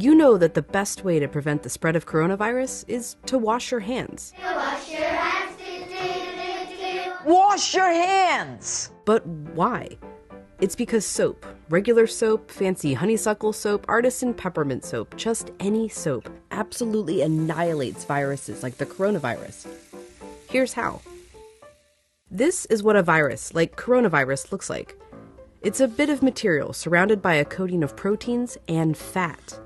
You know that the best way to prevent the spread of coronavirus is to wash your hands. Wash your hands. Wash your hands! But why? It's because soap, regular soap, fancy honeysuckle soap, artisan peppermint soap, just any soap, absolutely annihilates viruses like the coronavirus. Here's how. This is what a virus, like coronavirus, looks like. It's a bit of material surrounded by a coating of proteins and fat.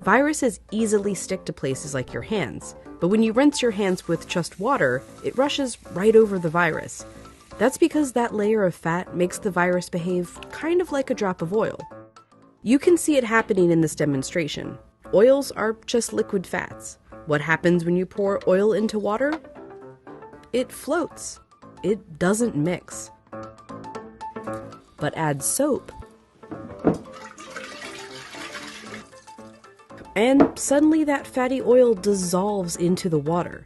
Viruses easily stick to places like your hands, but when you rinse your hands with just water, it rushes right over the virus. That's because that layer of fat makes the virus behave kind of like a drop of oil. You can see it happening in this demonstration. Oils are just liquid fats. What happens when you pour oil into water? It floats. It doesn't mix. But add soap, and suddenly that fatty oil dissolves into the water.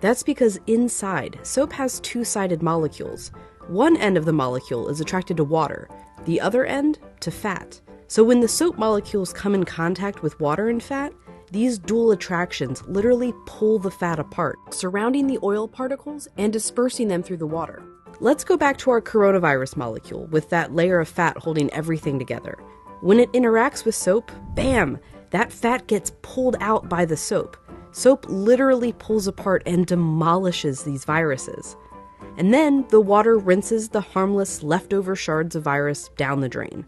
That's because inside, soap has two-sided molecules. One end of the molecule is attracted to water, the other end to fat. So when the soap molecules come in contact with water and fat, these dual attractions literally pull the fat apart, surrounding the oil particles and dispersing them through the water. Let's go back to our coronavirus molecule with that layer of fat holding everything together. When it interacts with soap, bam, that fat gets pulled out by the soap. Soap literally pulls apart and demolishes these viruses. And then the water rinses the harmless leftover shards of virus down the drain.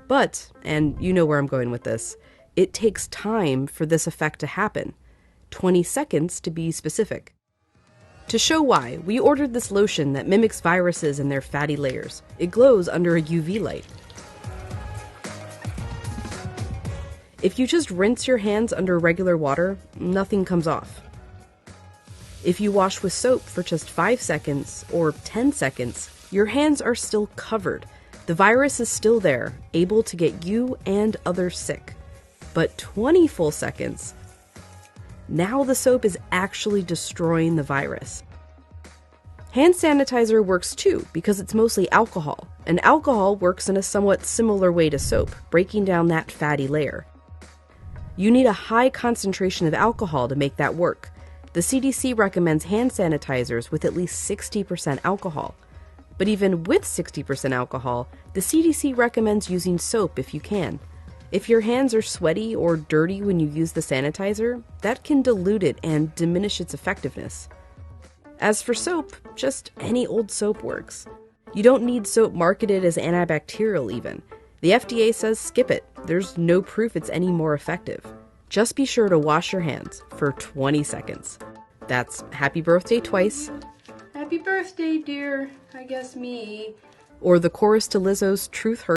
But, and you know where I'm going with this, it takes time for this effect to happen. 20 seconds to be specific. To show why, we ordered this lotion that mimics viruses and their fatty layers. It glows under a UV light. If you just rinse your hands under regular water, nothing comes off. If you wash with soap for just 5 seconds or 10 seconds, your hands are still covered. The virus is still there, able to get you and others sick. But 20 full seconds, now the soap is actually destroying the virus. Hand sanitizer works too because it's mostly alcohol, and alcohol works in a somewhat similar way to soap, breaking down that fatty layer. You need a high concentration of alcohol to make that work. The CDC recommends hand sanitizers with at least 60% alcohol. But even with 60% alcohol, the CDC recommends using soap if you can. If your hands are sweaty or dirty when you use the sanitizer, that can dilute it and diminish its effectiveness. As for soap, just any old soap works. You don't need soap marketed as antibacterial even. The FDA says skip it. There's no proof it's any more effective. Just be sure to wash your hands for 20 seconds. That's happy birthday twice. Happy birthday, dear. I guess me. Or the chorus to Lizzo's Truth Hurts.